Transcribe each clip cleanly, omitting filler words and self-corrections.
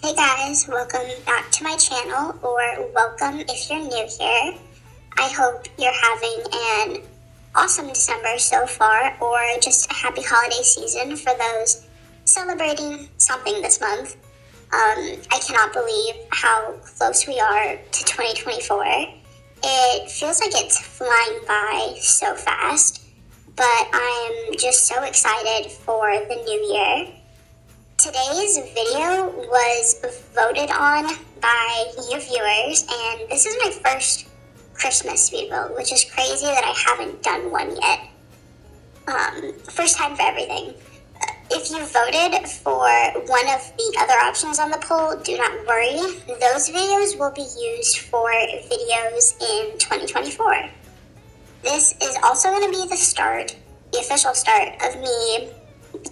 Hey guys, welcome back to my channel, or welcome if you're new here. I hope you're having an awesome December so far, or just a happy holiday season for those celebrating something this month. I cannot believe how close we are to 2024. It feels like it's flying by so fast, but I'm just so excited for the new year. Today's video was voted on by you viewers, and this is my first Christmas speed build, which is crazy that I haven't done one yet. First time for everything. If you voted for one of the other options on the poll, do not worry. Those videos will be used for videos in 2024. This is also going to be the official start of me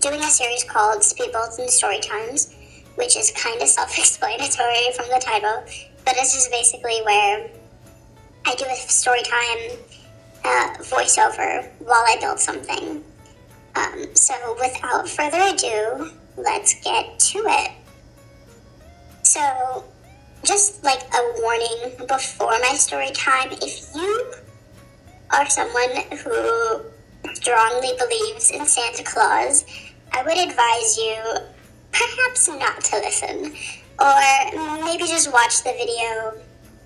doing a series called Speed Builds and Storytimes, which is kind of self-explanatory from the title, but it's just basically where I do a storytime voiceover while I build something. So without further ado, let's get to it. So, just like a warning before my story time, if you are someone who strongly believes in Santa Claus, I would advise you perhaps not to listen, or maybe just watch the video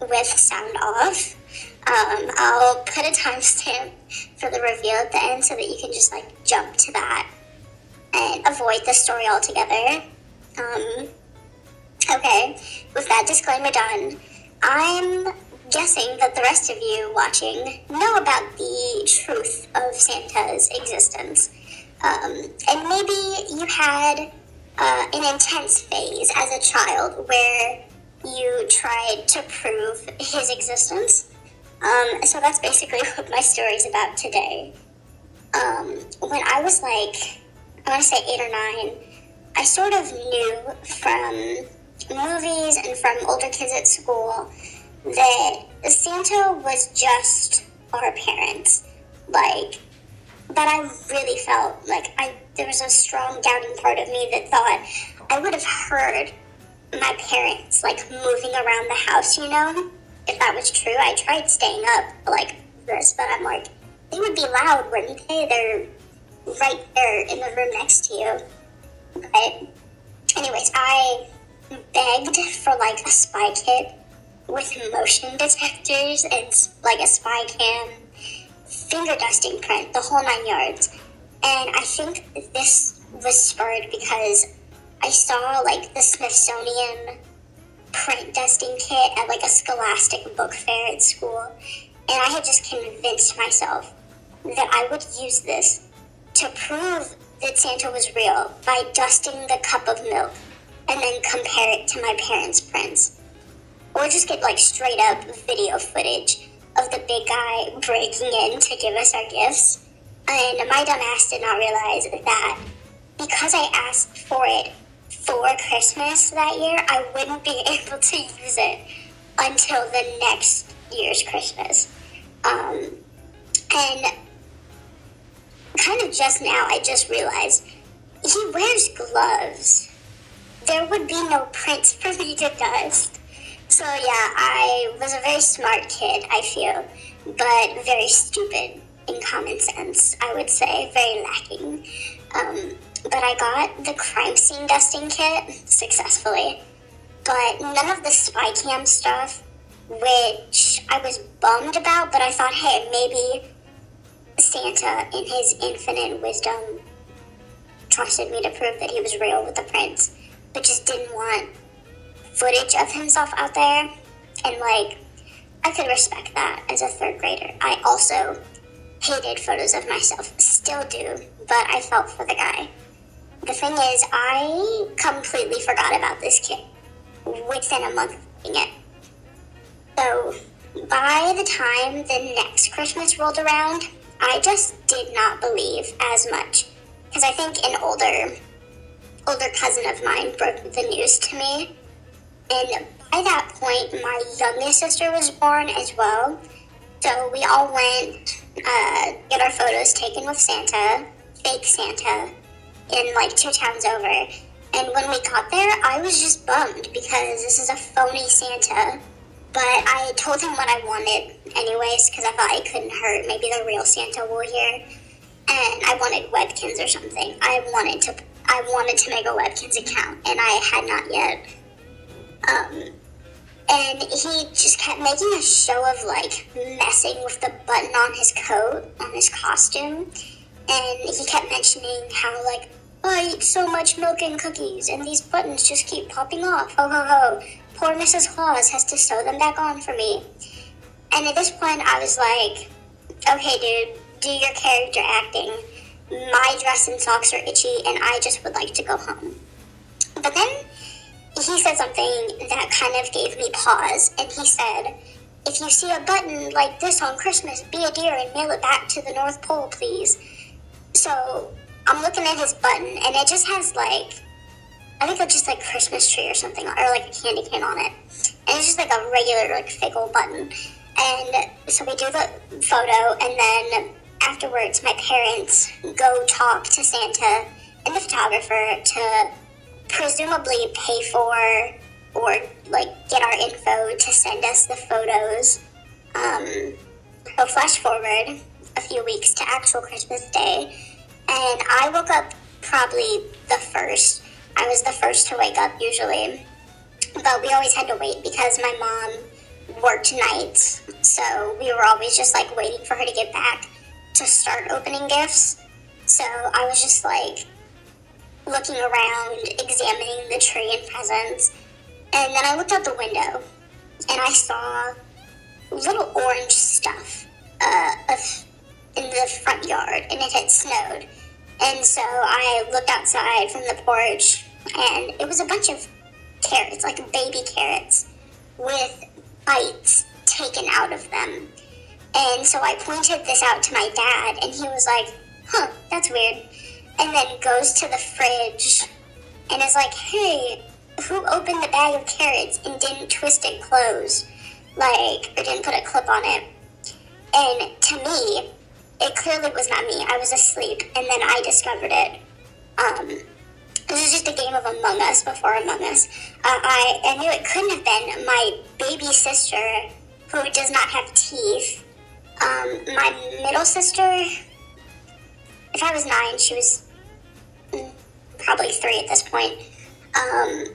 with sound off. I'll put a timestamp for the reveal at the end so that you can just jump to that and avoid the story altogether. Okay, with that disclaimer done, I'm guessing that the rest of you watching know about the truth of Santa's existence. And maybe you had an intense phase as a child where you tried to prove his existence. So that's basically what my story is about today. When I was I want to say 8 or 9, I sort of knew from movies and from older kids at school that Santa was just our parents. But I really felt there was a strong doubting part of me that thought I would have heard my parents moving around the house, if that was true. I tried staying up like this, but I'm they would be loud, wouldn't they? They're right there in the room next to you. But anyways, I begged for a spy kit with motion detectors and a spy cam, finger dusting print, the whole 9 yards. And I think this was spurred because I saw the Smithsonian print dusting kit at a Scholastic book fair at school, and I had just convinced myself that I would use this to prove that Santa was real by dusting the cup of milk and then compare it to my parents' prints. Or just get straight up video footage of the big guy breaking in to give us our gifts. And my dumb ass did not realize that because I asked for it for Christmas that year, I wouldn't be able to use it until the next year's Christmas. And kind of just now, I just realized he wears gloves. There would be no prints for me to dust. So yeah, I was a very smart kid, I feel, but very stupid in common sense, I would say, very lacking. But I got the crime scene dusting kit successfully, but none of the spy cam stuff, which I was bummed about, but I thought, hey, maybe Santa, in his infinite wisdom, trusted me to prove that he was real with the prints, but just didn't want footage of himself out there. And I could respect that as a 3rd grader. I also hated photos of myself, still do, but I felt for the guy. The thing is, I completely forgot about this kit within a month of getting it. So by the time the next Christmas rolled around, I just did not believe as much, because I think an older cousin of mine broke the news to me. And by that point, my youngest sister was born as well. So we all went get our photos taken with Santa, fake Santa, in 2 towns over. And when we got there, I was just bummed because this is a phony Santa. But I told him what I wanted anyways, because I thought it couldn't hurt. Maybe the real Santa will hear. And I wanted Webkins or something. I wanted to make a Webkins account, and I had not yet. And he just kept making a show of, like, messing with the button on his coat, on his costume. And he kept mentioning how, like, oh, I eat so much milk and cookies, and these buttons just keep popping off. Ho, ho, ho. Poor Mrs. Claus has to sew them back on for me. And at this point, I was like, okay, dude, do your character acting. My dress and socks are itchy, and I just would like to go home. But then he said something that kind of gave me pause, and he said, if you see a button like this on Christmas, be a dear and mail it back to the North Pole, please. So I'm looking at his button, and it just has, like, I think it's just, like, Christmas tree or something, or, like, a candy cane on it. And it's just, like, a regular, like, fake old button. And so we do the photo, and then afterwards my parents go talk to Santa and the photographer to presumably pay for or, like, get our info to send us the photos. So flash forward a few weeks to actual Christmas Day, and I woke up probably the first. I was the first to wake up usually, but we always had to wait because my mom worked nights, so we were always just, like, waiting for her to get back to start opening gifts. So I was just, like, looking around, examining the tree and presents, and then I looked out the window, and I saw little orange stuff in the front yard, and it had snowed. And so I looked outside from the porch, and it was a bunch of carrots, like baby carrots, with bites taken out of them. And so I pointed this out to my dad, and he was like, huh, that's weird. And then goes to the fridge and is like, hey, who opened the bag of carrots and didn't twist it closed? Like, or didn't put a clip on it? And to me, it clearly was not me. I was asleep, and then I discovered it. This is just a game of Among Us before Among Us. I knew it couldn't have been my baby sister, who does not have teeth. My middle sister, if I was 9, she was probably 3 at this point. And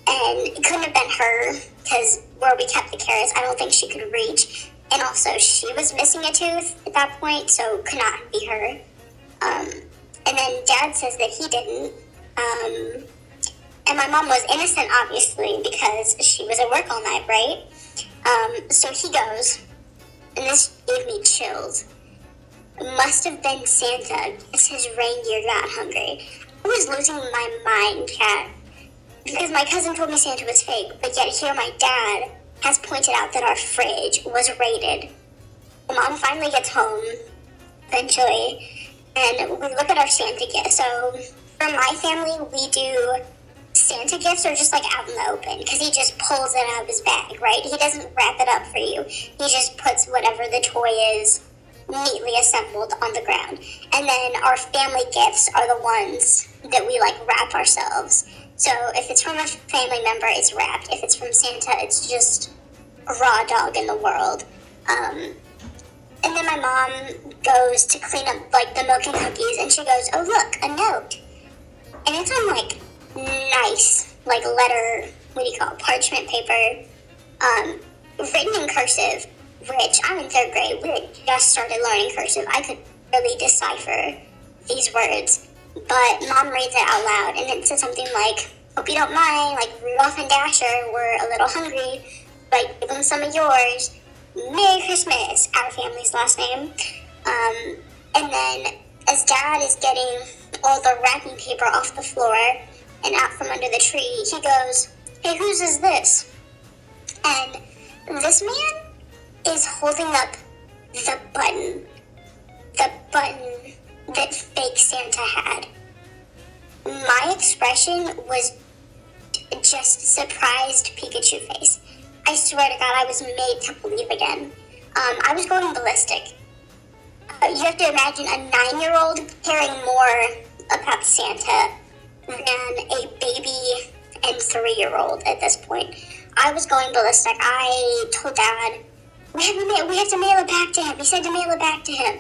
it couldn't have been her, because where we kept the carrots, I don't think she could reach. And also, she was missing a tooth at that point, so could not be her. And then Dad says that he didn't. And my mom was innocent, obviously, because she was at work all night, right? So he goes, and this gave me chills. Must have been Santa. Guess his reindeer got hungry. I was losing my mind, Kat, because my cousin told me Santa was fake, but yet here my dad has pointed out that our fridge was raided. Mom finally gets home, eventually, and we look at our Santa gift. So for my family, we do Santa gifts are just, like, out in the open, because he just pulls it out of his bag, right? He doesn't wrap it up for you. He just puts whatever the toy is neatly assembled on the ground. And then our family gifts are the ones that we, like, wrap ourselves. So if it's from a family member, it's wrapped. If it's from Santa, it's just a raw dog in the world. And then my mom goes to clean up, like, the milk and cookies, and she goes, oh, look, a note. And it's on, like, nice, like, letter, what do you call it, parchment paper, written in cursive, which I'm in 3rd grade. We had just started learning cursive. I could really decipher these words. But Mom reads it out loud, and it says something like, hope you don't mind, like, Rudolph and Dasher were a little hungry, but give them some of yours. Merry Christmas, our family's last name. And then, as Dad is getting all the wrapping paper off the floor and out from under the tree, he goes, hey, whose is this? And this man is holding up the button that fake Santa had. My expression was just surprised Pikachu face. I swear to God, I was made to believe again. I was going ballistic. You have to imagine a 9-year-old caring more about Santa than a baby and 3-year-old at this point. I was going ballistic. I told Dad, we have to mail it back to him. He said to mail it back to him.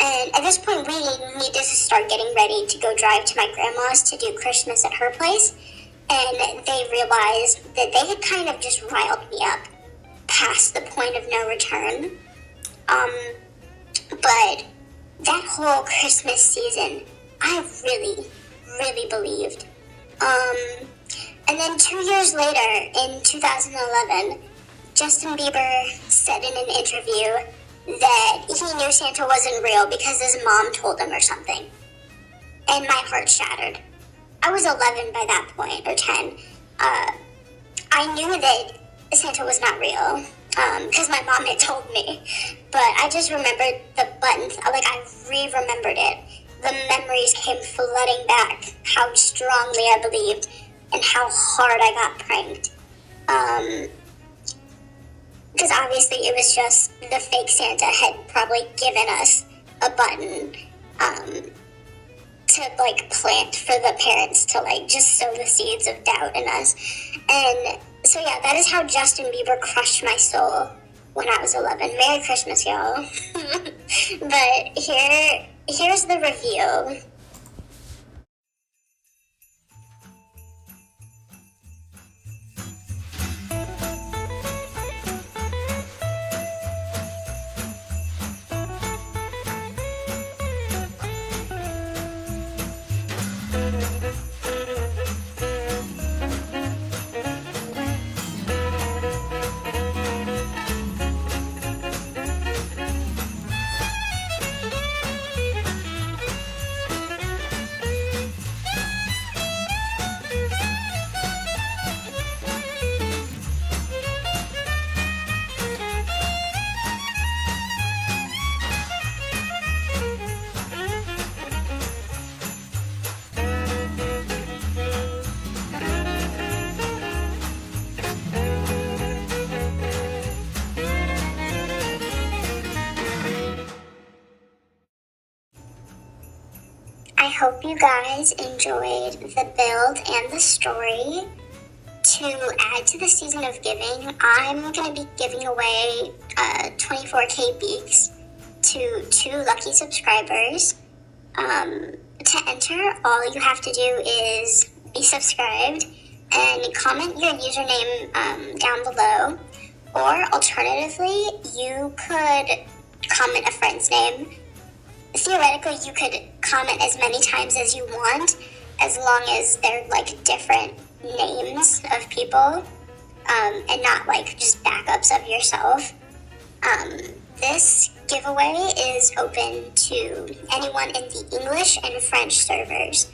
And at this point, we needed to start getting ready to go drive to my grandma's to do Christmas at her place. And they realized that they had kind of just riled me up past the point of no return. But that whole Christmas season, I really, really believed. And then 2 years later, in 2011, Justin Bieber said in an interview that he knew Santa wasn't real because his mom told him or something. And my heart shattered. I was 11 by that point, or 10. I knew that Santa was not real because my mom had told me. But I just remembered the buttons, like I re-remembered it. The memories came flooding back, how strongly I believed and how hard I got pranked. Because obviously it was just the fake Santa had probably given us a button to like plant for the parents to like just sow the seeds of doubt in us. And so yeah, that is how Justin Bieber crushed my soul when I was 11. Merry Christmas, y'all. But here's the review. I hope you guys enjoyed the build and the story. To add to the season of giving, I'm going to be giving away 24k BEEX to 2 lucky subscribers. To enter, all you have to do is be subscribed and comment your username down below. Or alternatively, you could comment a friend's name. Theoretically, you could comment as many times as you want, as long as they're like different names of people, and not like just backups of yourself. This giveaway is open to anyone in the English and French servers.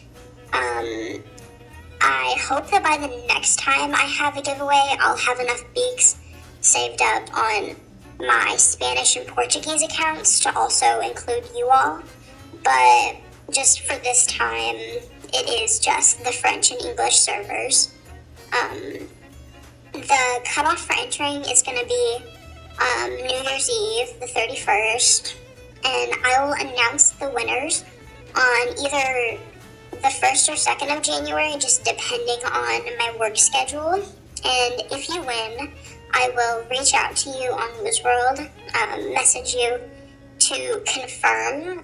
I hope that by the next time I have a giveaway, I'll have enough beaks saved up on my Spanish and Portuguese accounts to also include you all. But just for this time, it is just the French and English servers. The cutoff for entering is going to be New Year's Eve, the 31st, and I will announce the winners on either the 1st or 2nd of January, just depending on my work schedule. And if you win, I will reach out to you on Woozworld, message you to confirm.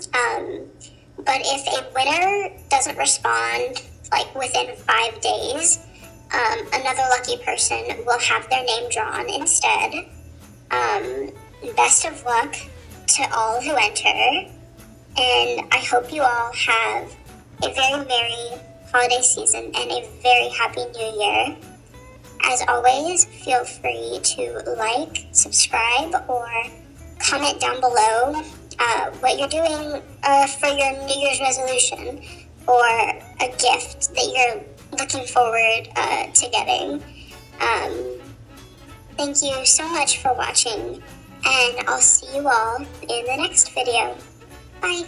But if a winner doesn't respond, like within 5 days, another lucky person will have their name drawn instead. Best of luck to all who enter, and I hope you all have a very merry holiday season and a very happy new year. As always, feel free to like, subscribe, or comment down below what you're doing for your New Year's resolution or a gift that you're looking forward to getting. Thank you so much for watching, and I'll see you all in the next video. Bye!